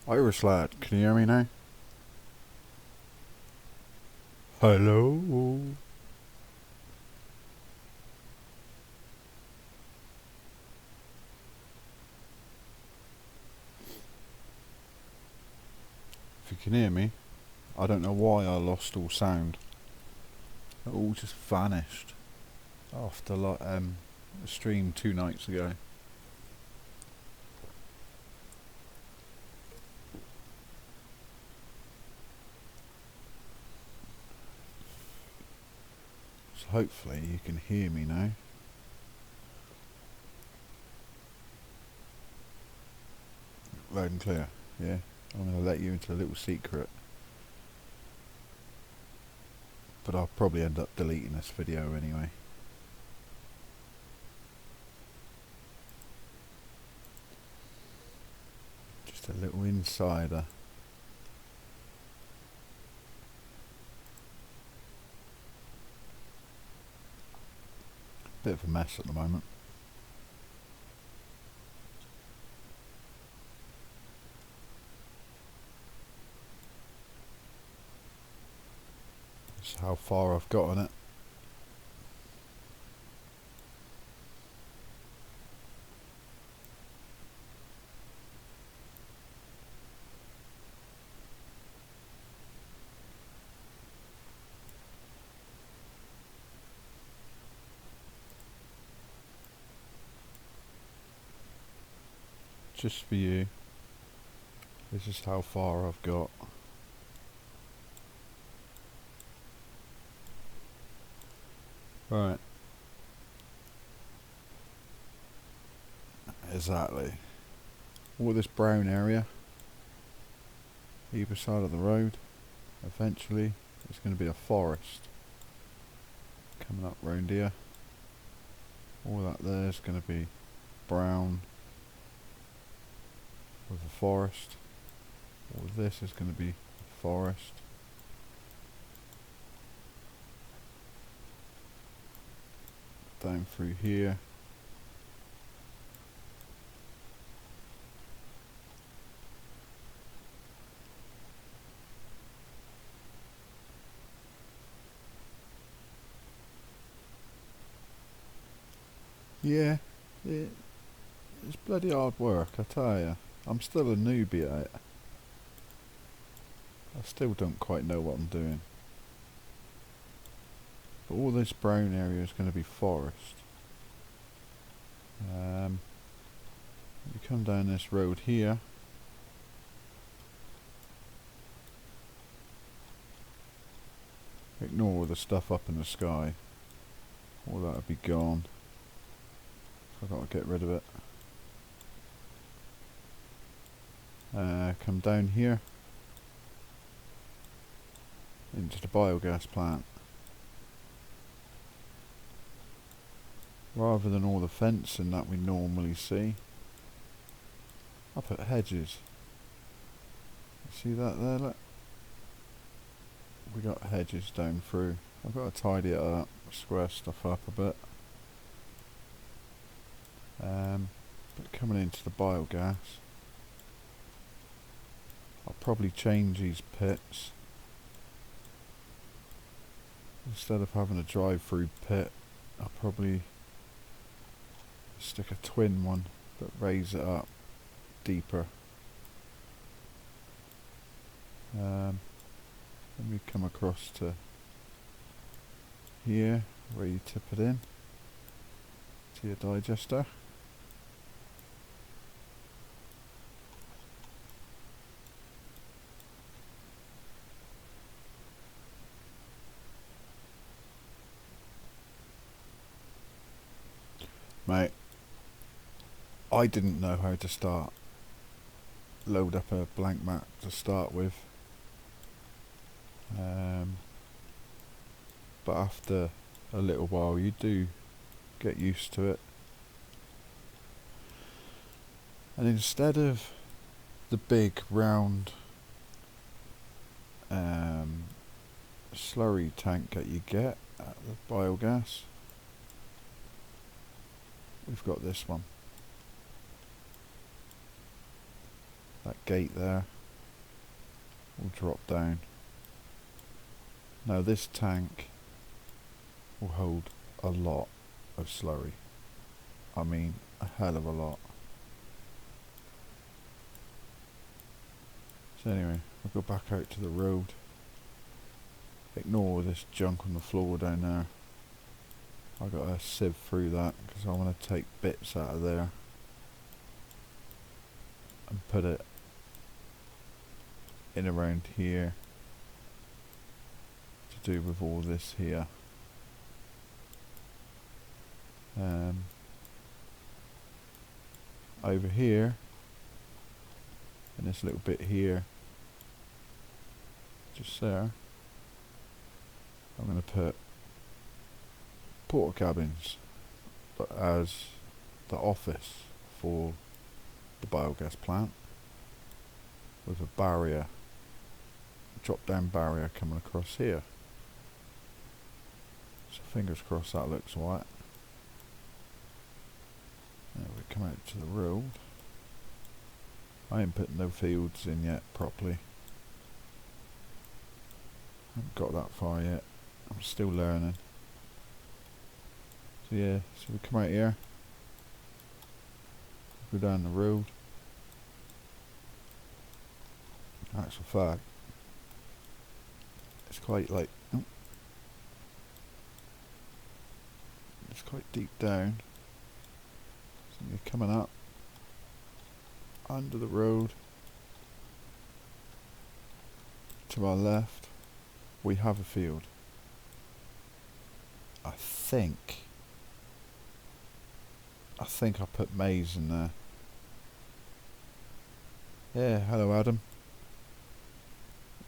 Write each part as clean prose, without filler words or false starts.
Irish lad, can you hear me now? Hello? If you can hear me, I don't know why I lost all sound. It all just vanished after a stream 2 nights ago. So hopefully you can hear me now. Loud and clear, yeah? I'm going to let you into a little secret. But I'll probably end up deleting this video anyway. Just a little insider. Bit of a mess at the moment. That's how far I've got on it. Just for you, this is how far I've got. Right. Exactly. All this brown area, either side of the road, eventually it's going to be a forest. Coming up round here. All that there is going to be brown with a forest. All of this is going to be a forest. Down through here. Yeah, it's bloody hard work, I tell you. I'm still a newbie at it. I still don't quite know what I'm doing. But all this brown area is going to be forest. You come down this road here. Ignore all the stuff up in the sky. All that'll be gone. I've got to get rid of it. Come down here into the biogas plant. Rather than all the fencing that we normally see, I put hedges. See that there? Look. We got hedges down through. I've got to tidy it up, square stuff up a bit. But coming into the biogas, I'll probably change these pits. Instead of having a drive-through pit, I'll probably stick a twin one, but raise it up deeper. Let me come across to here, where you tip it in to your digester. Mate, I didn't know how to start. Load up a blank map to start with. But after a little while you do get used to it. And instead of the big round slurry tank that you get at the biogas, we've got this one. That gate there, will drop down. Now this tank will hold a lot of slurry. I mean, a hell of a lot. So anyway, we'll go back out to the road. Ignore this junk on the floor down there. I got to sieve through that because I want to take bits out of there and put it in around here to do with all this here. Over here, and this little bit here, just there, I'm going to put porta cabins as the office for the biogas plant, with a barrier, drop down barrier coming across here. So fingers crossed that looks alright. Now we come out to the road. I ain't putting no fields in yet properly. Haven't got that far yet. I'm still learning. So yeah, so we come out here, go down the road. In actual fact, it's quite like, it's quite deep down. So you're coming up under the road. To our left, we have a field. I think I put maize in there. Yeah, hello Adam.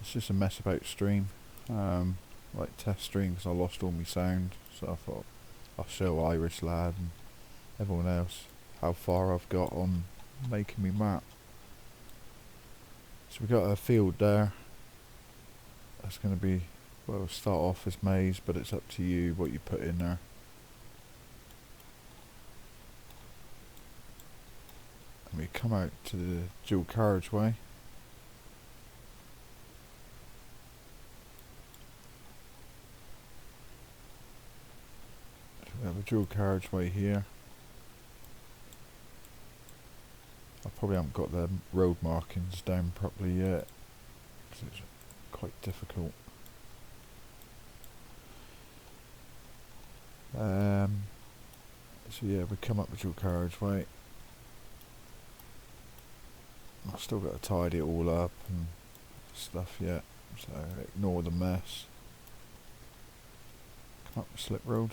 It's just a mess about stream. Like test stream because I lost all my sound. So I thought I'll show Irish Lad and everyone else how far I've got on making me map. So we got a field there. That's going to be, well, start off as maize, but it's up to you what you put in there. And we come out to the dual carriageway. So we have a dual carriageway here. I probably haven't got the road markings down properly yet, because it's quite difficult. So yeah, we come up the dual carriageway. I've still got to tidy it all up and stuff yet, so ignore the mess. Come up the slip road.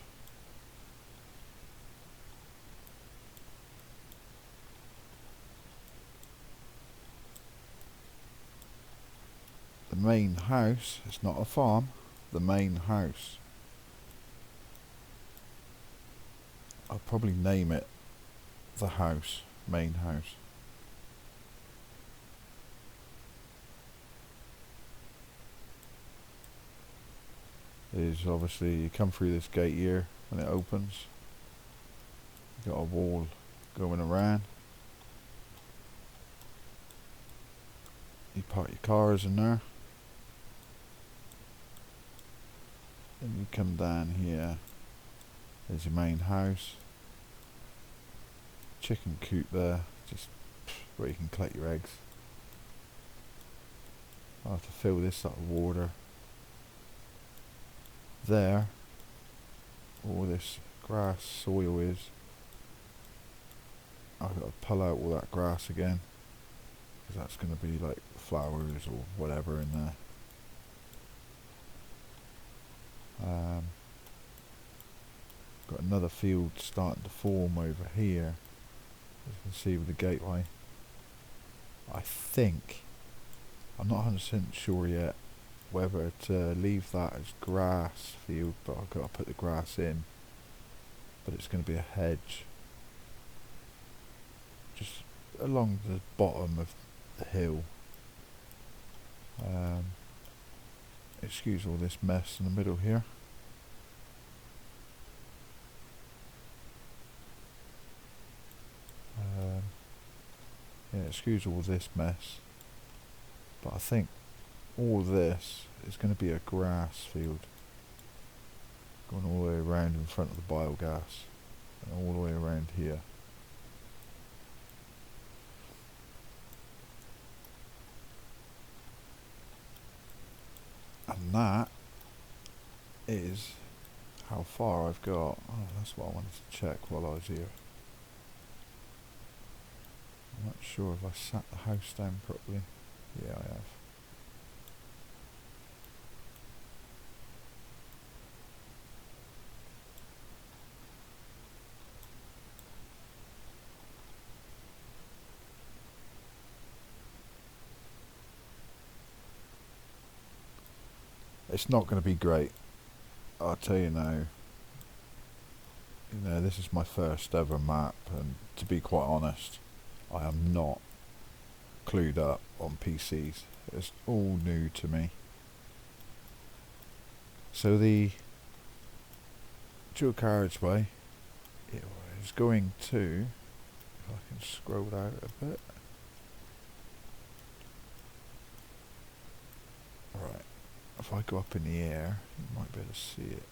The main house, it's not a farm, the main house. I'll probably name it the house, main house. Is obviously you come through this gate here when it opens. You've got a wall going around. You park your cars in there. Then you come down here. There's your main house. Chicken coop there, just where you can collect your eggs. I'll have to fill this up with water. There, all this grass soil is. I've got to pull out all that grass again, because that's going to be like flowers or whatever in there. Got another field starting to form over here, as you can see with the gateway. I think, I'm not 100% sure yet whether to leave that as grass field, but I've got to put the grass in. But it's going to be a hedge just along the bottom of the hill. Excuse all this mess in the middle here. Yeah, excuse all this mess, but I think all this is going to be a grass field going all the way around in front of the biogas and all the way around here. And that is how far I've got. Oh, that's what I wanted to check while I was here. I'm not sure if I sat the house down properly. Yeah, I have. It's not going to be great, I'll tell you now. You know, this is my first ever map, and to be quite honest, I am not clued up on PCs. It's all new to me. So the dual carriageway, it is going to, if I can scroll out a bit. Right, if I go up in the air, you might be able to see it.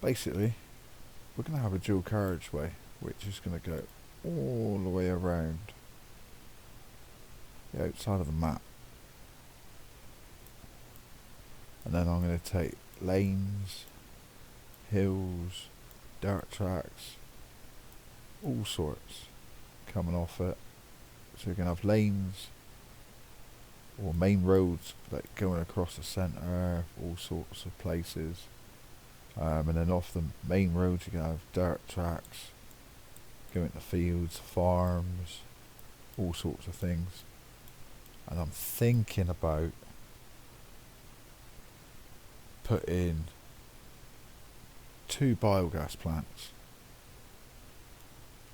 Basically, we're going to have a dual carriageway, which is going to go all the way around the outside of the map. And then I'm going to take lanes, hills, dirt tracks, all sorts coming off it. So you're going to have lanes or main roads like going across the centre, all sorts of places. And then off the main roads you're going to have dirt tracks, going to fields, farms, all sorts of things. And I'm thinking about putting 2 biogas plants.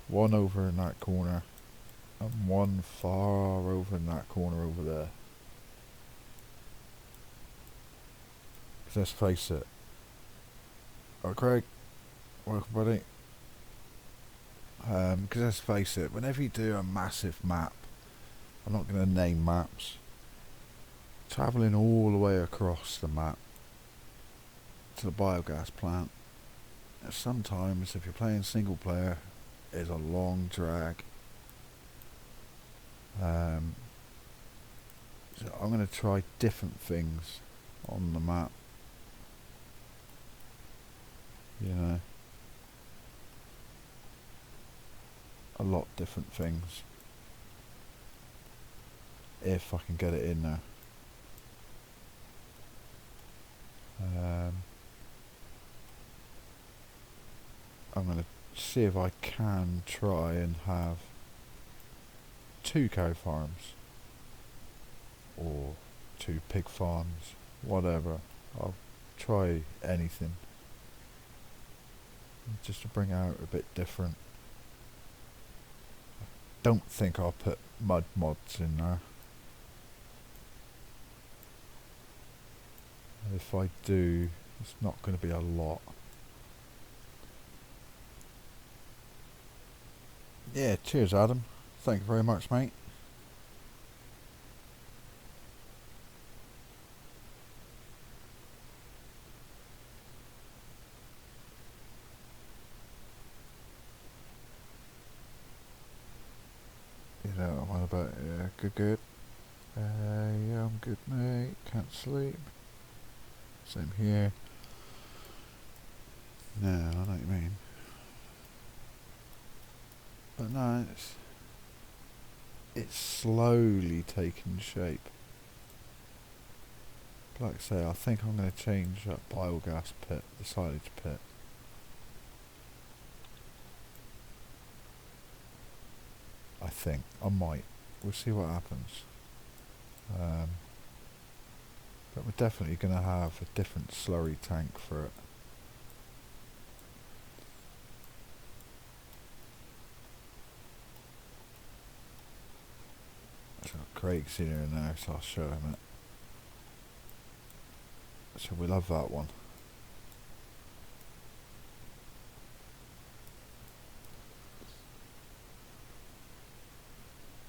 One over in that corner and one far over in that corner over there. Because let's face it. Oh, Craig, welcome buddy. Because let's face it, whenever you do a massive map, I'm not going to name maps, travelling all the way across the map to the biogas plant, sometimes if you're playing single player, is a long drag. So I'm going to try different things on the map. You know, a lot different things, if I can get it in there. I'm going to see if I can try and have 2 cow farms or 2 pig farms, whatever. I'll try anything just to bring out a bit different. I don't think I'll put mud mods in there. If I do, it's not going to be a lot. Yeah, cheers Adam. Thank you very much, mate. You know what about good. Yeah, I'm good, mate. Can't sleep. Same here. No, I know what you mean. But no, it's slowly taking shape. But like I say, I think I'm going to change that biogas pit, the silage pit. I think I might. We'll see what happens. But we're definitely going to have a different slurry tank for it. So Craig's in here now, so I'll show him it. So we'll have that one.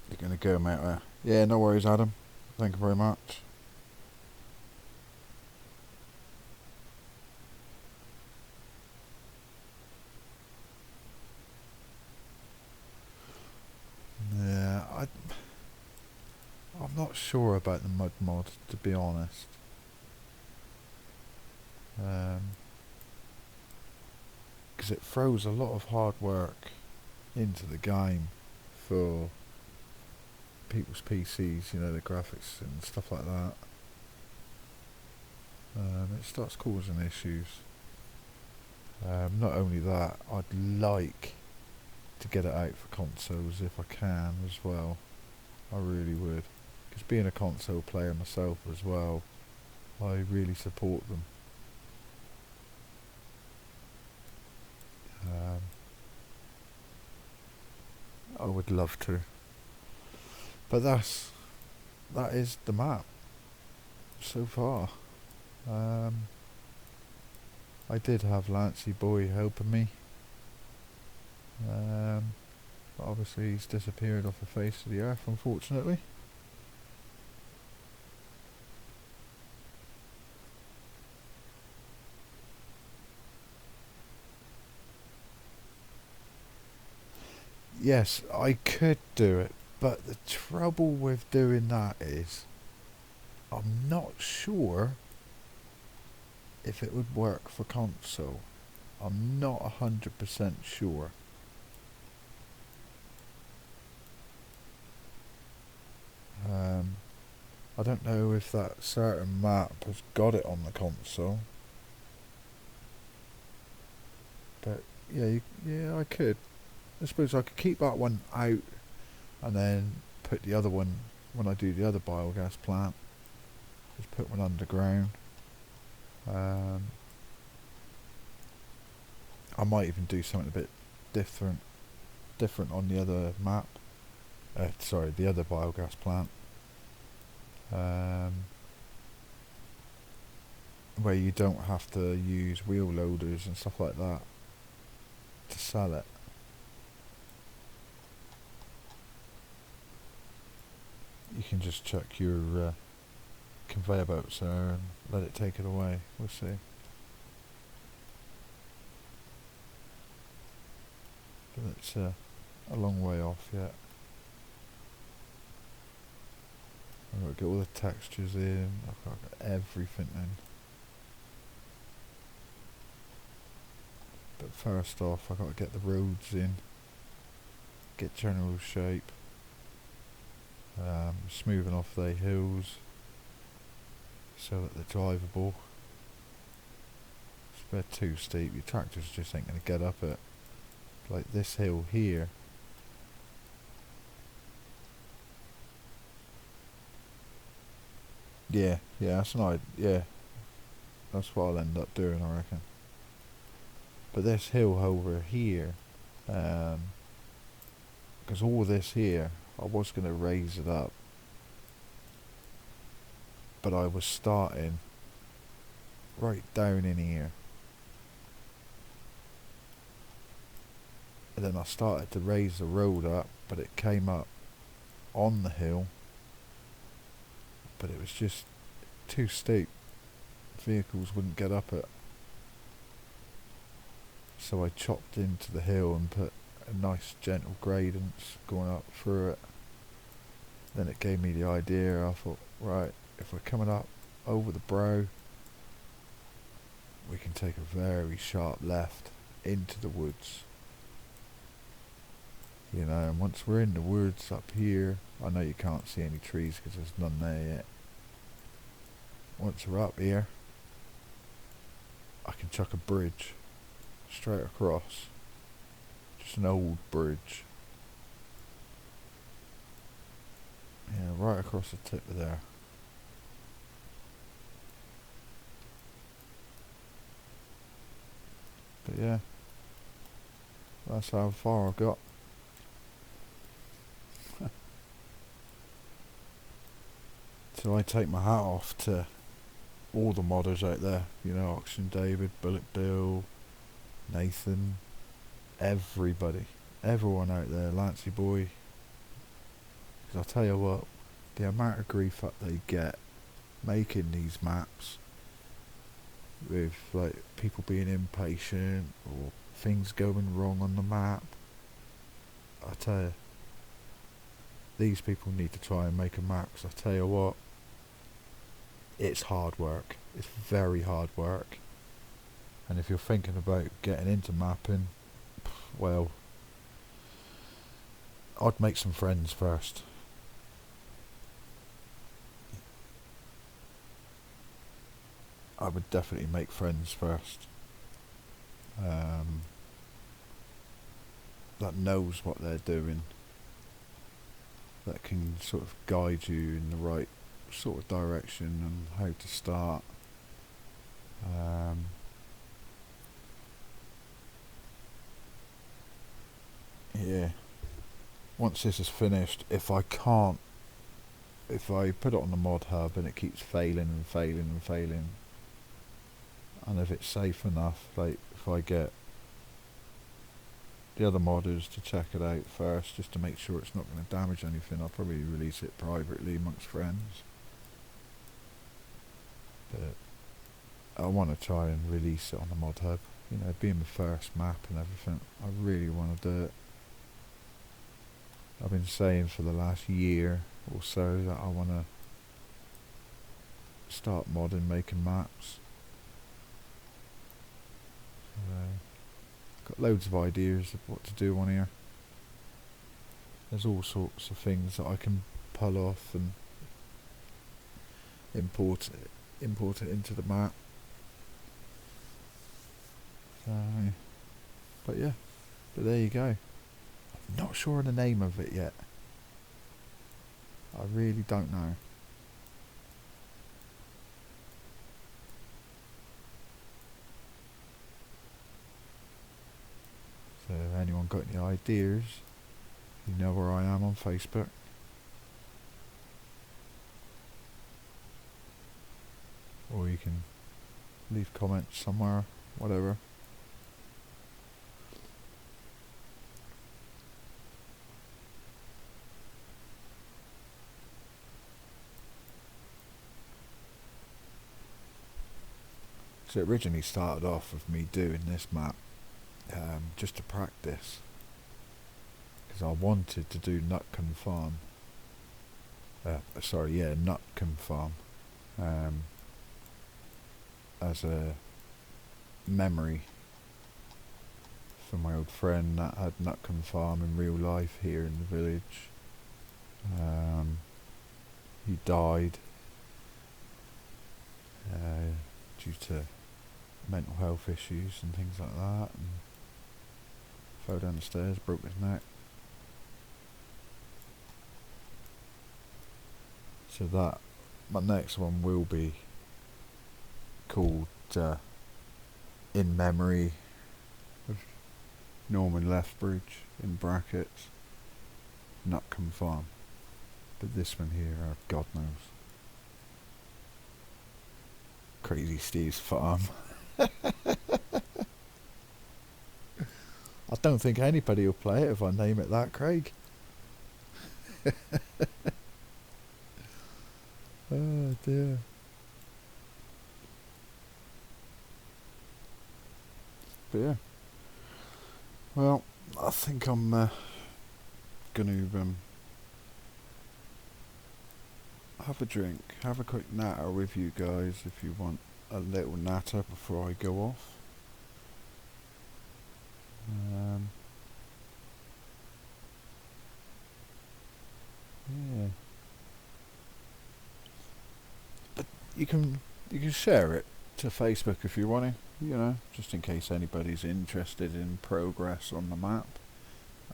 You're going to go, mate, Yeah, no worries, Adam. Thank you very much. Yeah, I'm not sure about the mud mod, to be honest. Because it throws a lot of hard work into the game for people's PCs, the graphics and stuff like that. It starts causing issues. Not only that, I'd like to get it out for consoles if I can as well. I really would. Because being a console player myself as well, I really support them. Um, I would love to. But that is the map so far. I did have Lancy Boy helping me. But obviously he's disappeared off the face of the earth, unfortunately. Yes, I could do it, but the trouble with doing that is I'm not sure if it would work for console. I'm not 100% sure. I don't know if that certain map has got it on the console. But yeah, I could. I suppose I could keep that one out and then put the other one when I do the other biogas plant. Just put one underground. I might even do something a bit different on the other map. Sorry, the other biogas plant. Where you don't have to use wheel loaders and stuff like that to sell it. You can just chuck your conveyor belts there and let it take it away. We'll see. But it's a long way off yet. I've got to get all the textures in. I've got to get everything in. But first off, I've got to get the roads in. Get general shape. Smoothing off the hills so that they're drivable. If they're too steep, your tractors just ain't going to get up it. Like this hill here. Yeah, that's an idea. Yeah, that's what I'll end up doing, I reckon. But this hill over here, because all this here, I was going to raise it up, but I was starting right down in here, and then I started to raise the road up, but it came up on the hill, but it was just too steep. Vehicles wouldn't get up it. So I chopped into the hill and put a nice gentle gradient going up through it. Then it gave me the idea. I thought, right, if we're coming up over the brow, we can take a very sharp left into the woods. And once we're in the woods up here, I know you can't see any trees because there's none there yet. Once we're up here, I can chuck a bridge straight across. Just an old bridge. Yeah, right across the tip of there. But yeah, that's how far I've got. So I take my hat off to all the modders out there. Auction David, bulletbill, Nathan, everybody. Everyone out there, Lancy Boy. Because I'll tell you what, the amount of grief that they get making these maps, with like people being impatient or things going wrong on the map. I tell you, these people need to try and make a map, because I tell you what, it's hard work. It's very hard work. And if you're thinking about getting into mapping, well, I'd make some friends first. I would definitely make friends first. That knows what they're doing, that can sort of guide you in the right sort of direction and how to start. Yeah. Once this is finished, if I put it on the mod hub and it keeps failing and failing and failing, and if it's safe enough, like if I get the other modders to check it out first, just to make sure it's not going to damage anything, I'll probably release it privately amongst friends. But I want to try and release it on the mod hub. You know, being the first map and everything, I really want to do it. I've been saying for the last year or so that I want to start modding, making maps. Got loads of ideas of what to do on here. There's all sorts of things that I can pull off and import it into the map. But yeah, but there you go. I'm not sure of the name of it yet. I really don't know. So if anyone got any ideas, you know where I am on Facebook. Or you can leave comments somewhere, whatever. So it originally started off with me doing this map just to practice, because I wanted to do Nutcombe Farm. Nutcombe Farm, as a memory for my old friend that had Nutcombe Farm in real life here in the village. He died due to mental health issues and things like that, and fell down the stairs, broke his neck. So that, my next one will be called In Memory of Norman Lethbridge, in brackets, Nutcombe Farm. But this one here, God knows. Crazy Steve's Farm. I don't think anybody will play it if I name it that, Craig. Oh dear. But yeah. Well, I think I'm going to have a drink, have a quick natter with you guys if you want a little natter before I go off. Yeah. But you can share it to Facebook if you want to, you know, just in case anybody's interested in progress on the map.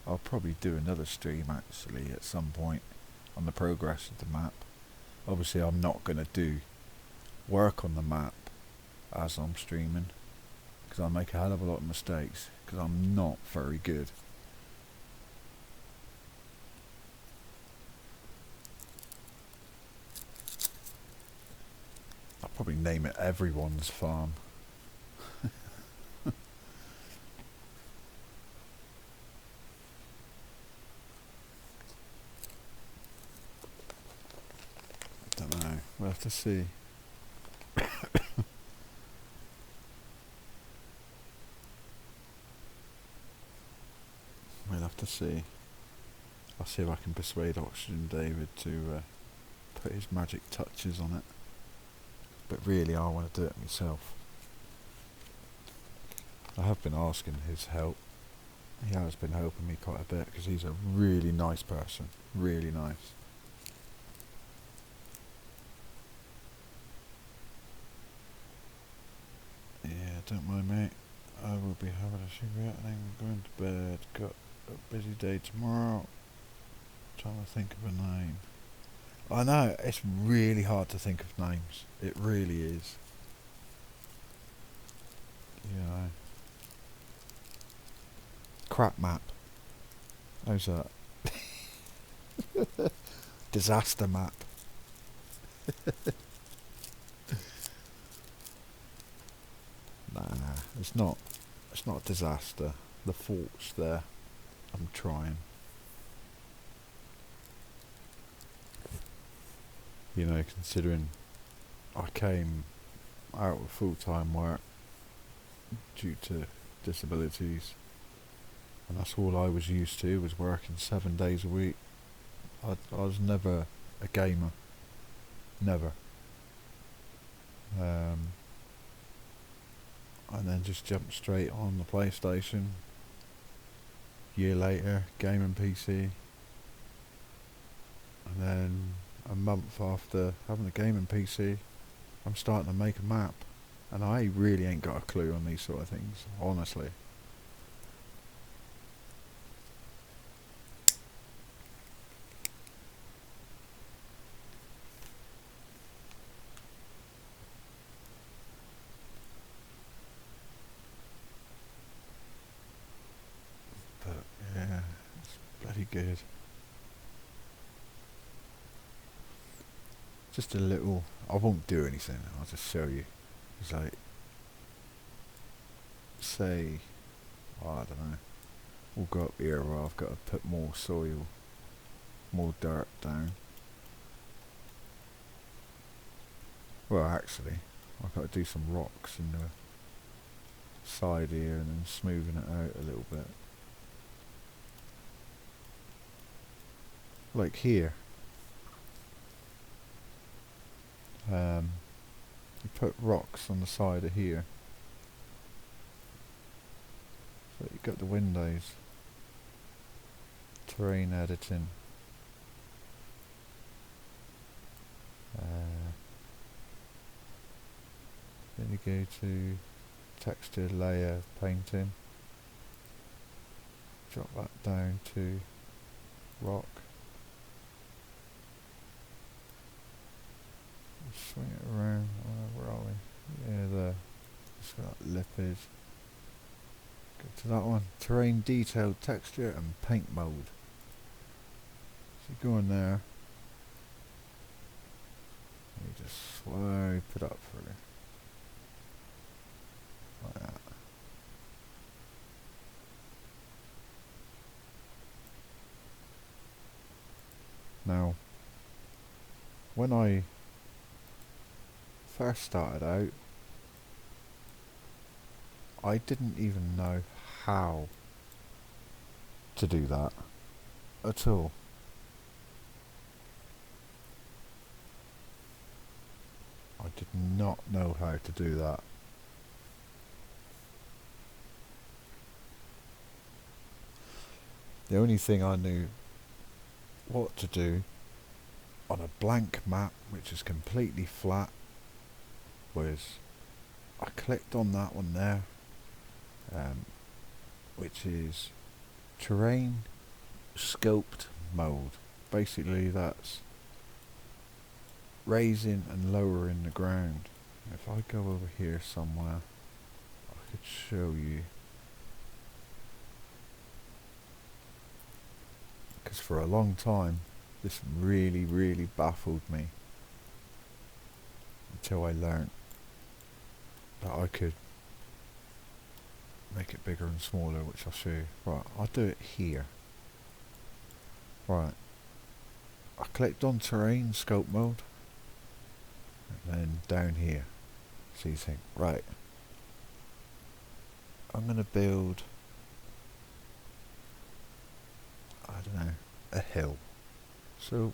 I'll probably do another stream actually at some point on the progress of the map. Obviously I'm not going to do work on the map as I'm streaming, because I make a hell of a lot of mistakes, because I'm not very good. I'll probably name it Everyone's Farm. have to see. We'll have to see. I'll see if I can persuade Oxygen David to put his magic touches on it. But really, I want to do it myself. I have been asking his help. He has been helping me quite a bit because he's a really nice person. Really nice. Yeah, don't mind mate. I will be having a cigarette and then going to bed. Got a busy day tomorrow. Trying to think of a name. I know, it's really hard to think of names. It really is. You know. Crap map. How's that? Disaster map. Nah, it's not. It's not a disaster. The fault's there. I'm trying. You know, considering I came out of full-time work due to disabilities, and that's all I was used to, was working 7 days a week. I was never a gamer. Never. And then just jumped straight on the PlayStation. Year later, gaming PC. And then a month after having a gaming PC, I'm starting to make a map. And I really ain't got a clue on these sort of things, honestly. But yeah, it's bloody good. Just a little, I won't do anything, I'll just show you. It's like, say, I don't know, we'll go up here where I've got to put more soil, more dirt down. Well actually, I've got to do some rocks in the side here and then smoothing it out a little bit. Like here. You put rocks on the side of here. So you've got the windows. Terrain editing. Then you go to texture layer painting. Drop that down to rock. Swing it around. Where are we? Yeah, there. That's where that lip is. Go to that one. Terrain detailed texture and paint mode. So you go in there. And you just slow it up through. Like that. Now, when I first started out, I didn't even know how to do that at all. I did not know how to do that. The only thing I knew what to do on a blank map, which is completely flat, was I clicked on that one there, which is terrain scoped mode. Basically that's raising and lowering the ground. If I go over here somewhere, I could show you, because for a long time this really baffled me until I learnt that I could make it bigger and smaller, which I'll show you. Right, I'll do it here. Right, I clicked on terrain scope mode, down here. So you think, right, I'm going to build, I don't know, a hill. So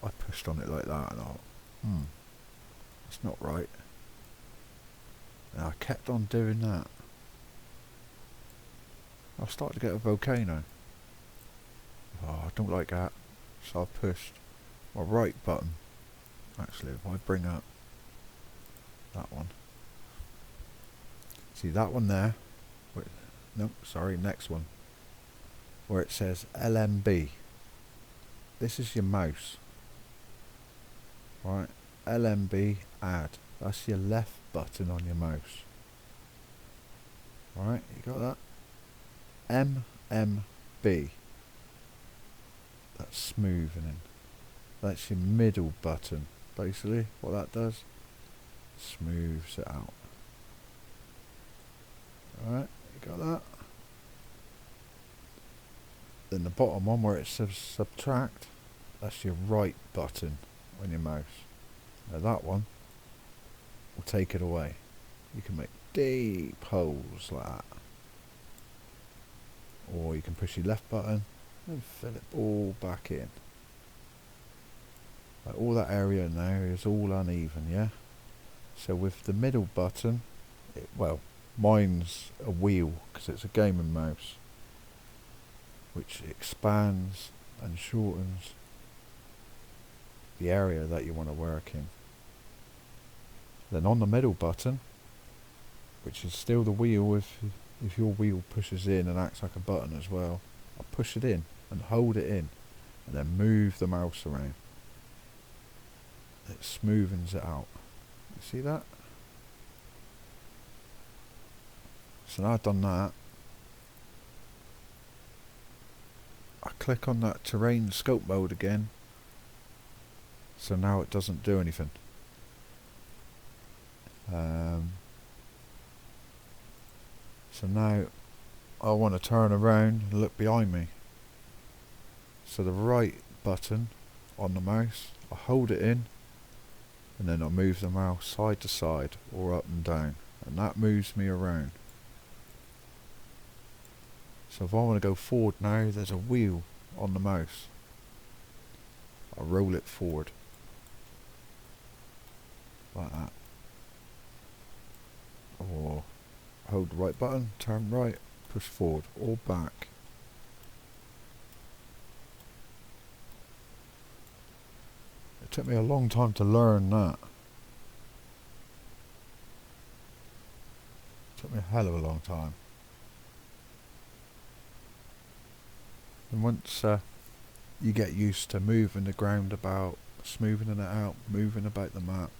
I pushed on it like that and I thought, it's not right. And I kept on doing that. I started to get a volcano. Oh, I don't like that. So I pushed my right button. Actually, if I bring up that one. See that one there? Wait, no, sorry, next one. Where it says LMB. This is your mouse. Right, LMB add. That's your left button on your mouse. Alright, you got that? MMB. That's smoothing. That's your middle button. Basically, what that does, smooths it out. Alright, you got that? Then the bottom one where it says subtract, that's your right button on your mouse. Now that one will take it away. You can make deep holes like that. Or you can push your left button and fill it all back in. Like all that area now is all uneven, yeah? So with the middle button, well, mine's a wheel because it's a gaming mouse, which expands and shortens the area that you want to work in. Then on the middle button, which is still the wheel, if your wheel pushes in and acts like a button as well, I push it in and hold it in and then move the mouse around. It smoothens it out. You see that? So now I've done that, I click on that terrain scope mode again. So now it doesn't do anything. So now I want to turn around and look behind me. So the right button on the mouse, I hold it in and then I move the mouse side to side or up and down, and that moves me around. So if I want to go forward now, there's a wheel on the mouse. I roll it forward like that, or hold the right button, turn right, push forward or back. It took me a long time to learn that. It took me a hell of a long time. And once you get used to moving the ground about, smoothing it out, moving about the map,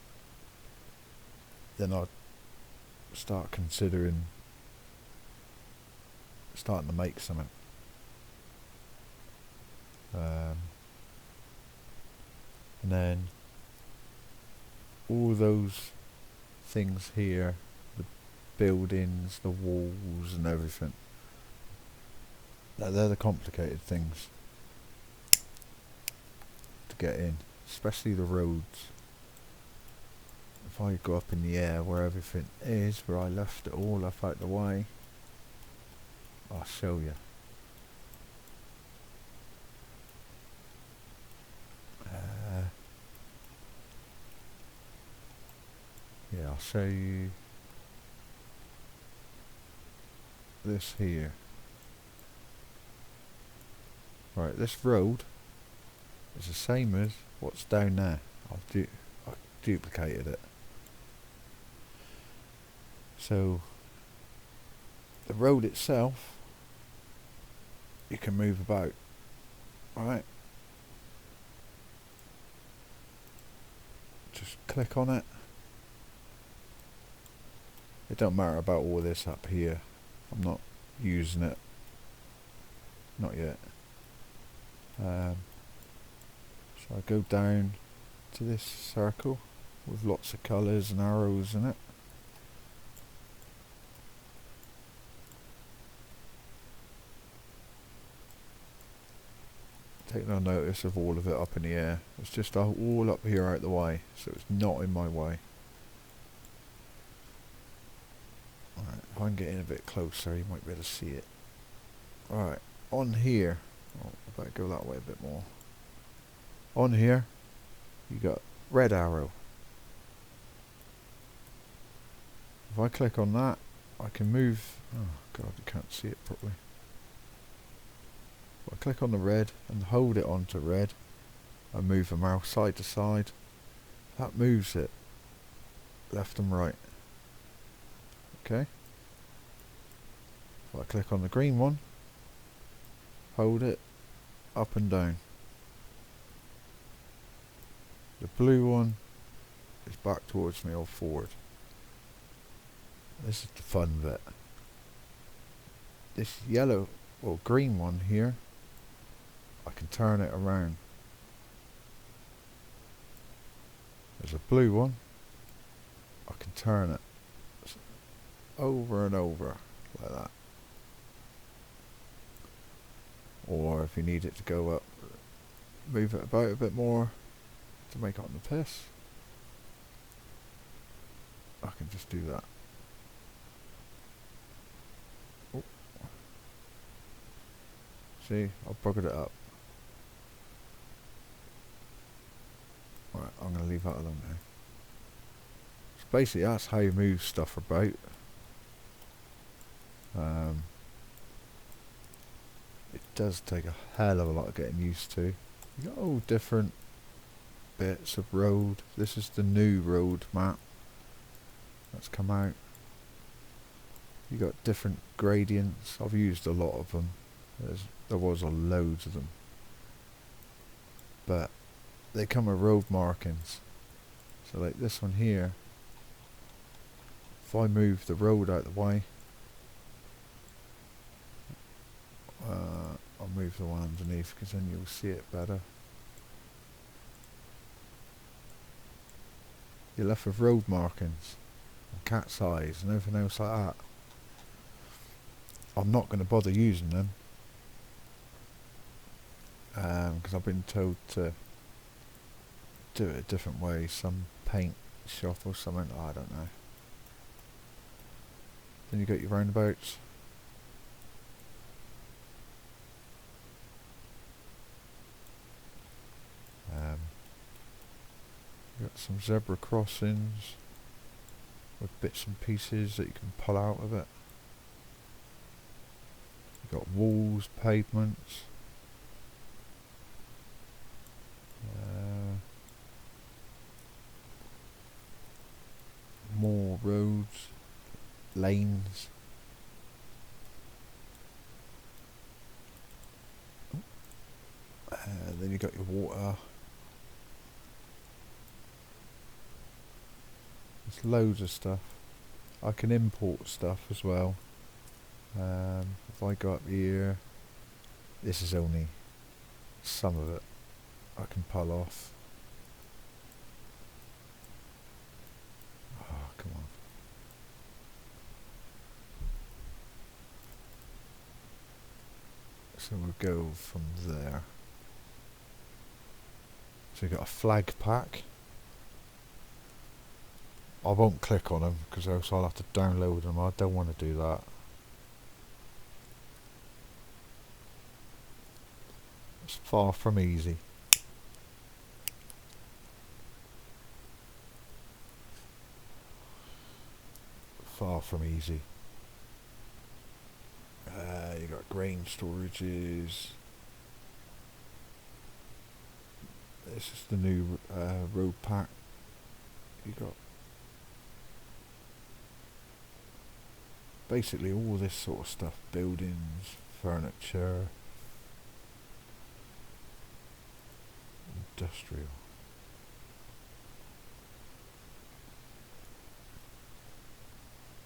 then I'd start considering starting to make something. And then all those things here, the buildings, the walls and everything, they're the complicated things to get in, especially the roads. If I go up in the air where everything is, where I left it all up out the way, I'll show you. Yeah, I'll show you this here. Right, this road is the same as what's down there. I've duplicated it. So the road itself, you can move about. Right, just click on it. It don't matter about all this up here. I'm not using it. Not yet. So I go down to this circle with lots of colours and arrows in it. Take no notice of all of it up in the air. It's just all up here out the way, so it's not in my way. Alright, if I can get in a bit closer, you might be able to see it. Alright, on here, oh, I better go that way a bit more. On here, you got red arrow. If I click on that, I can move. Oh god, you can't see it properly. If I click on the red and hold it onto red, I move the mouse side to side. That moves it left and right. Okay. If I click on the green one, hold it up and down. The blue one is back towards me or forward. This is the fun bit. This yellow or green one here, I can turn it around. There's a blue one, I can turn it over and over like that. Or if you need it to go up, move it about a bit more to make it on the piss, I can just do that. Oh. See, I've buggered it up. Right, I'm going to leave that alone now. So basically that's how you move stuff about. It does take a hell of a lot of getting used to. You got all different bits of road. This is the new road map that's come out. You got different gradients. I've used a lot of them. There was loads of them, but they come with road markings. So like this one here, if I move the road out of the way, I'll move the one underneath because then you'll see it better. You're left with road markings, and cat's eyes and everything else like that. I'm not going to bother using them because I've been told to do it a different way, some paint shop or something, I don't know. Then you got your roundabouts. You got some zebra crossings with bits and pieces that you can pull out of it. You got walls, pavements. More roads, lanes. Then you got your water. There's loads of stuff. I can import stuff as well. If I go up here, this is only some of it I can pull off. Oh, come on. So we'll go from there. So we've got a flag pack. I won't click on them because else I'll have to download them. I don't want to do that. It's far from easy. Far from easy. You got grain storages. This is the new road pack. You got basically all this sort of stuff, buildings, furniture, industrial.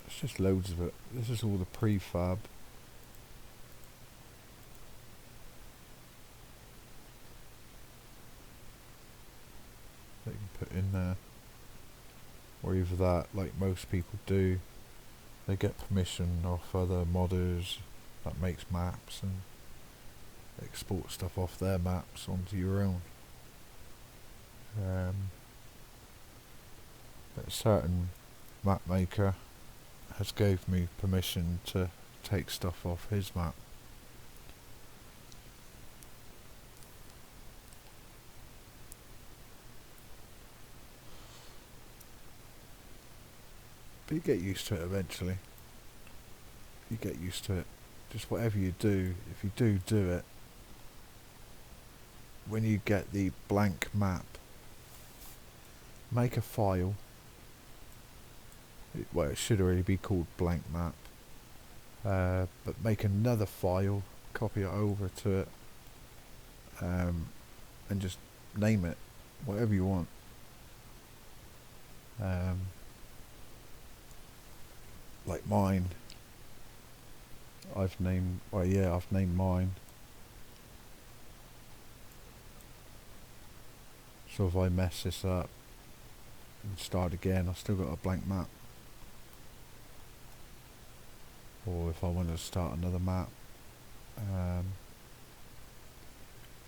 It's just loads of it. This is all the prefab. That you can put in there. Or either that, like most people do, they get permission off other modders that makes maps and export stuff off their maps onto your own. But a certain map maker has gave me permission to take stuff off his map. But you get used to it eventually. You get used to it. Just whatever you do, if you do it, when you get the blank map, make a file. Well, it should already be called blank map. But make another file, copy it over to it, and just name it whatever you want. Like mine, I've named mine. So if I mess this up and start again, I've still got a blank map. Or if I want to start another map,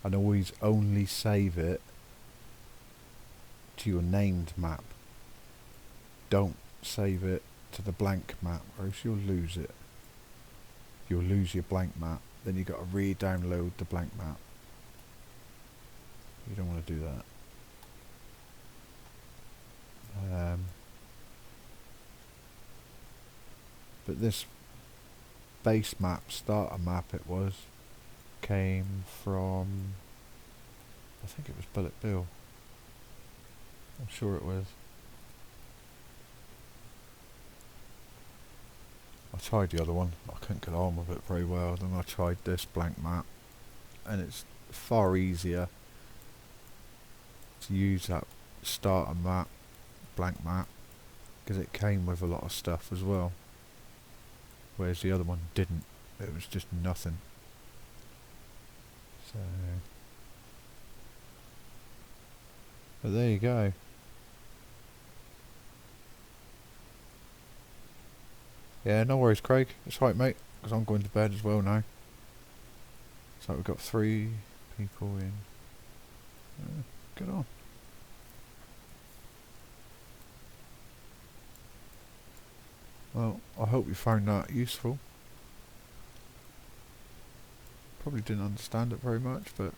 and always only save it to your named map. Don't save it to the blank map, or else you'll lose it. You'll lose your blank map, then you've got to re-download the blank map. You don't want to do that. But this base map, starter map it was, came from, I think it was bulletbill. I'm sure it was. I tried the other one, I couldn't get on with it very well, then I tried this blank map, and it's far easier to use that starter map, blank map, because it came with a lot of stuff as well, whereas the other one didn't. It was just nothing. So, but there you go. Yeah, no worries, Craig. It's right, mate, because I'm going to bed as well now. So we've got 3 people in. Get on. Well, I hope you found that useful. Probably didn't understand it very much, but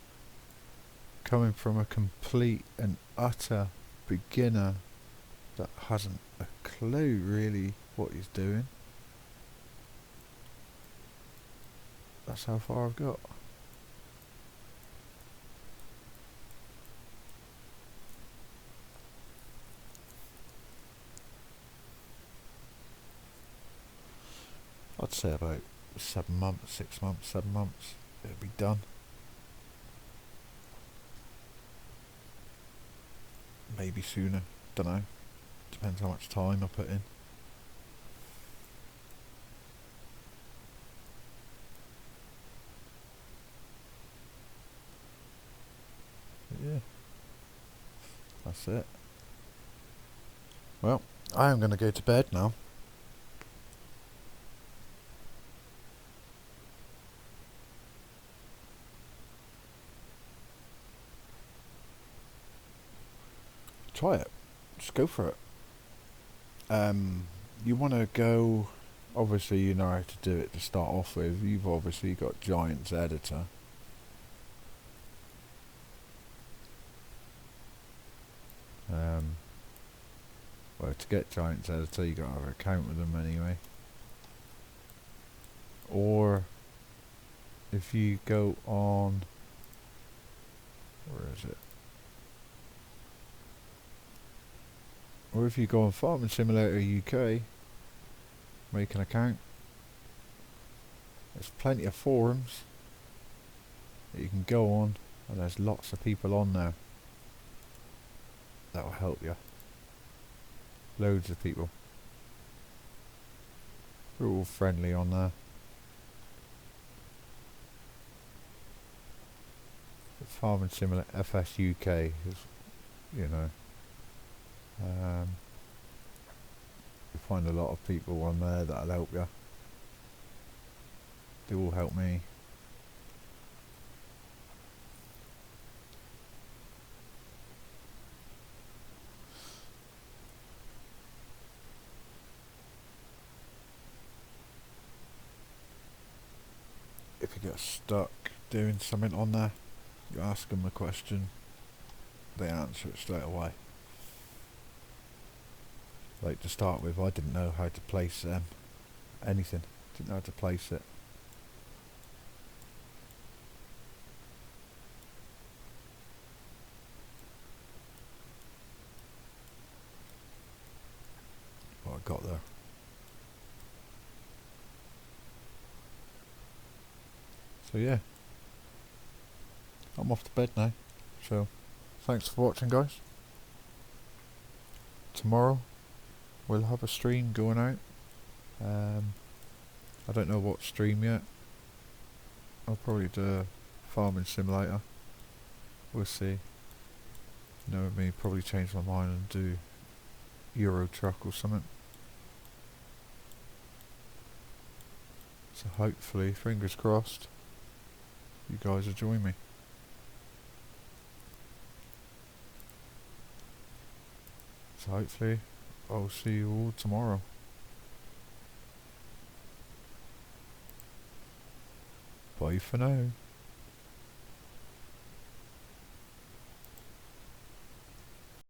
coming from a complete and utter beginner that hasn't a clue really what he's doing, that's how far I've got. I'd say about 7 months, 6 months, 7 months, it'll be done. Maybe sooner, don't know. Depends how much time I put in. But yeah, that's it. Well, I am going to go to bed now. Try it. Just go for it. You want to go, obviously you know how to do it to start off with. You've obviously got Giants Editor. Well, to get Giants Editor you got to have an account with them anyway. Or if you go on, where is it? Or if you go on Farming Simulator UK, make an account. There's plenty of forums that you can go on, and there's lots of people on there that will help you. Loads of people. We're all friendly on there. The Farming Simulator FS UK is, you know, you'll find a lot of people on there that'll help you. They all help me. if you get stuck doing something on there, you ask them a question, they answer it straight away. Like, to start with, I didn't know how to place anything. Didn't know how to place it. But I got there. So yeah, I'm off to bed now. So thanks for watching, guys. Tomorrow we'll have a stream going out. I don't know what stream yet. I'll probably do a farming simulator. We'll see. Knowing me, probably change my mind and do Euro Truck or something. So hopefully, fingers crossed, you guys will join me. So hopefully, I'll see you all tomorrow. Bye for now.